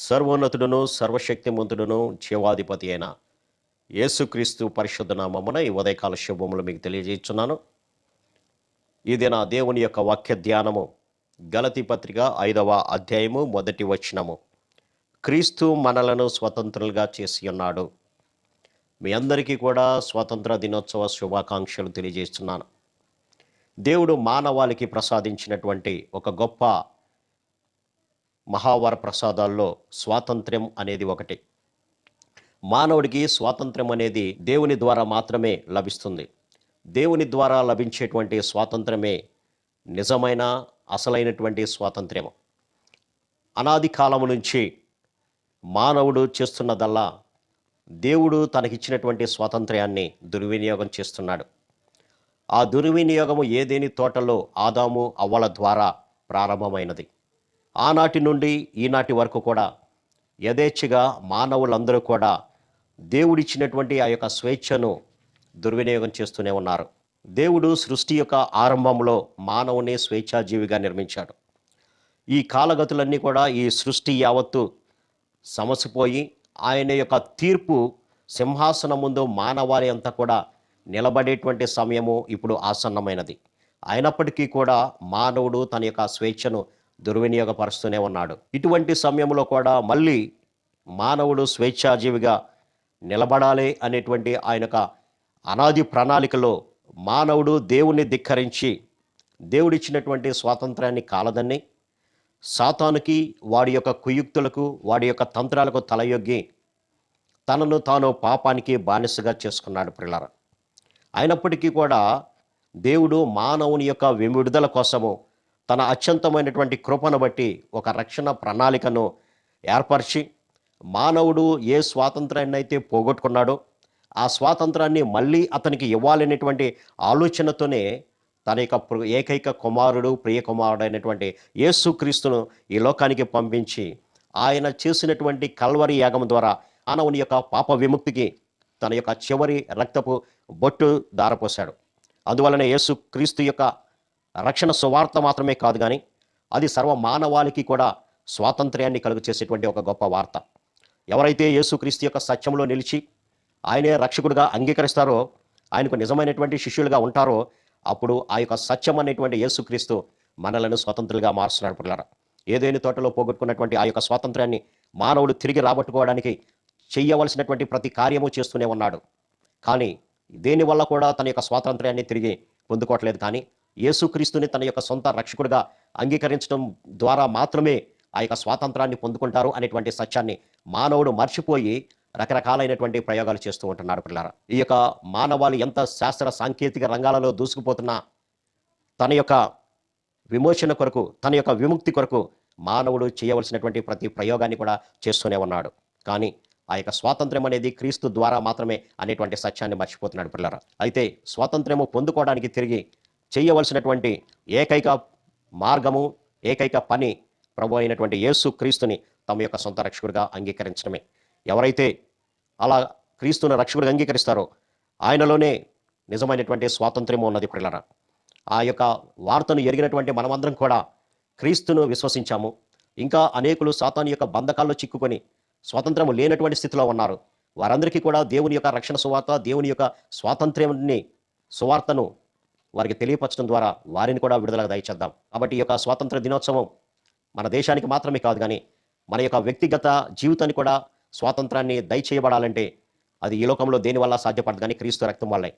సర్వోన్నతుడును సర్వశక్తిమంతుడును జీవాధిపతి అయిన యేసుక్రీస్తు పరిశుద్ధ నామమున ఈ ఉదయకాల శుభములు మీకు తెలియజేస్తున్నాను. ఇది నా దేవుని యొక్క వాక్య ధ్యానము. గలతీ పత్రిక 5వ అధ్యాయము 1వ వచనము. క్రీస్తు మనలను స్వతంత్రులుగా చేసి ఉన్నాడు. మీ అందరికీ కూడా స్వాతంత్ర దినోత్సవ శుభాకాంక్షలు తెలియజేస్తున్నాను. దేవుడు మానవాళికి ప్రసాదించినటువంటి ఒక గొప్ప మహావర ప్రసాదాల్లో స్వాతంత్ర్యం అనేది ఒకటి. మానవుడికి స్వాతంత్ర్యం అనేది దేవుని ద్వారా మాత్రమే లభిస్తుంది. దేవుని ద్వారా లభించేటువంటి స్వాతంత్రమే నిజమైన అసలైనటువంటి స్వాతంత్ర్యము. అనాది కాలము నుంచి మానవుడు చేస్తున్నదల్లా దేవుడు తనకిచ్చినటువంటి స్వాతంత్ర్యాన్ని దుర్వినియోగం చేస్తున్నాడు. ఆ దుర్వినియోగము ఏదేని తోటలో ఆదాము అవ్వల ద్వారా ప్రారంభమైనది. ఆనాటి నుండి ఈనాటి వరకు కూడా యథేచ్ఛగా మానవులందరూ కూడా దేవుడిచ్చినటువంటి ఆ యొక్క స్వేచ్ఛను దుర్వినియోగం చేస్తూనే ఉన్నారు. దేవుడు సృష్టి యొక్క ఆరంభంలో మానవుని స్వేచ్ఛాజీవిగా నిర్మించాడు. ఈ కాలగతులన్నీ కూడా ఈ సృష్టి యావత్తు సమసిపోయి ఆయన యొక్క తీర్పు సింహాసనం ముందు మానవాళి అంతా కూడా నిలబడేటువంటి సమయము ఇప్పుడు ఆసన్నమైనది. అయినప్పటికీ కూడా మానవుడు తన యొక్క స్వేచ్ఛను దుర్వినియోగపరుస్తూనే ఉన్నాడు. ఇటువంటి సమయంలో కూడా మళ్ళీ మానవుడు స్వేచ్ఛాజీవిగా నిలబడాలి అనేటువంటి ఆయన యొక్క అనాది ప్రణాళికలో మానవుడు దేవుణ్ణి ధిక్కరించి దేవుడిచ్చినటువంటి స్వాతంత్రాన్ని కాలదన్ని సాతానుకి, వాడి యొక్క కుయుక్తులకు, వాడి యొక్క తంత్రాలకు తలయొగ్గి తనను తాను పాపానికి బానిసగా చేసుకున్నాడు ప్రియులారా. అయినప్పటికీ కూడా దేవుడు మానవుని యొక్క విడుదల కోసము తన అత్యంతమైనటువంటి కృపను బట్టి ఒక రక్షణ ప్రణాళికను ఏర్పరిచి మానవుడు ఏ స్వాతంత్రాన్ని అయితే పోగొట్టుకున్నాడో ఆ స్వాతంత్రాన్ని మళ్ళీ అతనికి ఇవ్వాలనేటువంటి ఆలోచనతోనే తన యొక్క ఏకైక కుమారుడు, ప్రియ కుమారుడు అయినటువంటి యేసుక్రీస్తును ఈ లోకానికి పంపించి ఆయన చేసినటువంటి కల్వరి యాగం ద్వారా మానవుని యొక్క పాప విముక్తికి తన యొక్క చివరి రక్తపు బొట్టు దారపోశాడు. అందువలన యేసుక్రీస్తు యొక్క రక్షణ సువార్త మాత్రమే కాదు కానీ అది సర్వ మానవాళికి కూడా స్వాతంత్ర్యాన్ని కలుగు చేసేటువంటి ఒక గొప్ప వార్త. ఎవరైతే యేసుక్రీస్తు యొక్క సత్యంలో నిలిచి ఆయనే రక్షకుడిగా అంగీకరిస్తారో, ఆయనకు నిజమైనటువంటి శిష్యులుగా ఉంటారో, అప్పుడు ఆ యొక్క సత్యం అనేటువంటి యేసుక్రీస్తు మనలను స్వతంత్రులుగా మారుస్తున్నాడు పిల్లరా. ఏదేని తోటలో పోగొట్టుకున్నటువంటి ఆ యొక్క స్వాతంత్ర్యాన్ని మానవుడు తిరిగి రాబట్టుకోవడానికి చేయవలసినటువంటి ప్రతి కార్యము చేస్తూనే ఉన్నాడు. కానీ దేనివల్ల కూడా తన యొక్క స్వాతంత్ర్యాన్ని తిరిగి పొందుకోవట్లేదు. కానీ యేసుక్రీస్తుని తన యొక్క సొంత రక్షకుడిగా అంగీకరించడం ద్వారా మాత్రమే ఆ యొక్క స్వాతంత్రాన్ని పొందుకుంటారు అనేటువంటి సత్యాన్ని మానవుడు మర్చిపోయి రకరకాలైనటువంటి ప్రయోగాలు చేస్తూ ఉంటున్నాడు పిల్లరా. ఈ యొక్క మానవాళి ఎంత శాస్త్ర సాంకేతిక రంగాలలో దూసుకుపోతున్నా తన యొక్క విమోచన కొరకు, తన యొక్క విముక్తి కొరకు మానవుడు చేయవలసినటువంటి ప్రతి ప్రయోగాన్ని కూడా చేస్తూనే ఉన్నాడు. కానీ ఆ యొక్క స్వాతంత్ర్యం అనేది క్రీస్తు ద్వారా మాత్రమే అనేటువంటి సత్యాన్ని మర్చిపోతున్నాడు పిల్లరా. అయితే స్వాతంత్ర్యము పొందుకోవడానికి తిరిగి చేయవలసినటువంటి ఏకైక మార్గము, ఏకైక పని ప్రభు అయినటువంటి యేసు క్రీస్తుని తమ యొక్క సొంత రక్షకుడిగా అంగీకరించడమే. ఎవరైతే అలా క్రీస్తుని రక్షకుడిగా అంగీకరిస్తారో ఆయనలోనే నిజమైనటువంటి స్వాతంత్ర్యము ఉన్నది పిల్లరా. ఆ యొక్క వార్తను ఎరిగినటువంటి మనమందరం కూడా క్రీస్తును విశ్వసించాము. ఇంకా అనేకులు సాతాను యొక్క బంధకాల్లో చిక్కుకొని స్వాతంత్రము లేనటువంటి స్థితిలో ఉన్నారు. వారందరికీ కూడా దేవుని యొక్క రక్షణ సువార్త, దేవుని యొక్క స్వాతంత్ర్యాన్ని సువార్తను వారికి తెలియపరచడం ద్వారా వారిని కూడా విడుదలకు దయచేద్దాం. కాబట్టి ఈ యొక్క స్వాతంత్ర దినోత్సవం మన దేశానికి మాత్రమే కాదు కానీ మన యొక్క వ్యక్తిగత జీవితాన్ని కూడా స్వాతంత్రాన్ని దయచేయబడాలంటే అది ఈ లోకంలో దేనివల్ల సాధ్యపడదు కానీ క్రీస్తు రక్తం వల్లే,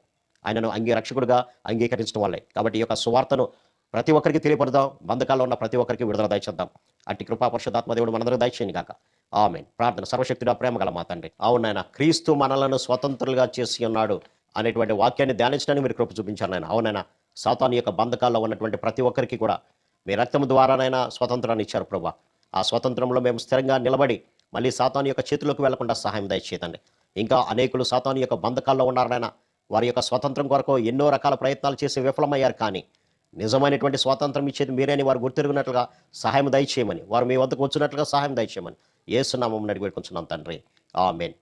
ఆయనను రక్షకుడిగా అంగీకరించడం వల్లే. కాబట్టి ఈ యొక్క సువార్తను ప్రతి ఒక్కరికి తెలియపడదాం. బంధకాల్లో ఉన్న ప్రతి ఒక్కరికి విడుదల దయచేద్దాం. అట్టి కృపా పరిశుద్ధాత్మ దేవుడు మనందరికీ దయచేయను గాక. ఆమేన్. ప్రార్థన. సర్వశక్తుడా, ప్రేమ గల మా తండ్రి, అవును నాయన, క్రీస్తు మనలను స్వతంత్రులుగా చేసి ఉన్నాడు అనేటువంటి వాక్యాన్ని ధ్యానించడానికి మీరు కృప చూపించారు నాయన. అవునైనా సాతాను యొక్క బంధకాల్లో ఉన్నటువంటి ప్రతి ఒక్కరికి కూడా మీ రక్తం ద్వారానైనా స్వతంత్రాన్ని ఇచ్చారు ప్రభా. ఆ స్వతంత్రంలో మేము స్థిరంగా నిలబడి మళ్ళీ సాతాను యొక్క చేతిలోకి వెళ్లకుండా సహాయం దయచేయండి. ఇంకా అనేకులు సాతాను యొక్క బంధకాల్లో ఉన్నారనైనా వారి యొక్క స్వతంత్రం కొరకు ఎన్నో రకాల ప్రయత్నాలు చేసి విఫలమయ్యారు. కానీ నిజమైనటువంటి స్వాతంత్రం ఇచ్చేది మీరేని వారు గుర్తిరిగినట్లుగా సహాయం దయచేయమని, వారు మీ వద్దకు వచ్చినట్లుగా సహాయం దయచేయమని యేసు నామమున అడిగి వేడుకొంచున్నాం తండ్రి. ఆమేన్.